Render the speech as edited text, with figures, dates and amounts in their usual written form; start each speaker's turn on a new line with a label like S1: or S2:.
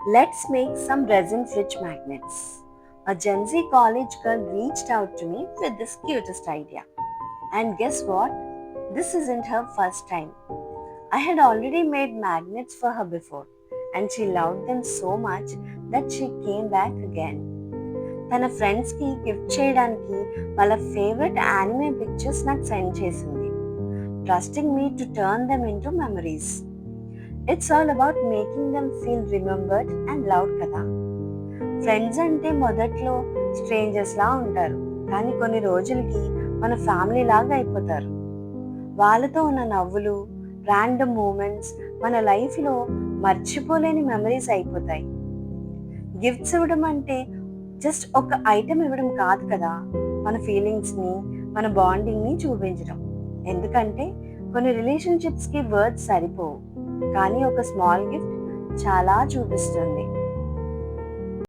S1: Let's make some resin fridge magnets. A Gen Z college girl reached out to me with this cutest idea. And guess what? This isn't her first time. I had already made magnets for her before, and she loved them so much that she came back again. తన ఫ్రెండ్స్కి gift చేయడానికి వాళ్ళ favourite anime pictures నాకు send చేసింది, trusting me to turn them into memories. It's all about making them feel remembered and loved కదా. Friends అంటే మొదట్లో స్ట్రేంజర్స్లా ఉంటారు, కానీ కొన్ని రోజులకి మన ఫ్యామిలీ లాగా అయిపోతారు. వాళ్ళతో ఉన్న నవ్వులు, ర్యాండమ్ మూమెంట్స్ మన లైఫ్లో మర్చిపోలేని మెమరీస్ అయిపోతాయి. గిఫ్ట్స్ ఇవ్వడం అంటే జస్ట్ ఒక ఐటెం ఇవ్వడం కాదు కదా, మన ఫీలింగ్స్ని, మన బాండింగ్ని చూపించడం. ఎందుకంటే కొన్ని రిలేషన్షిప్స్కి వర్డ్స్ సరిపోవు, కానీ ఒక స్మాల్ గిఫ్ట్ చాలా చూపిస్తుంది.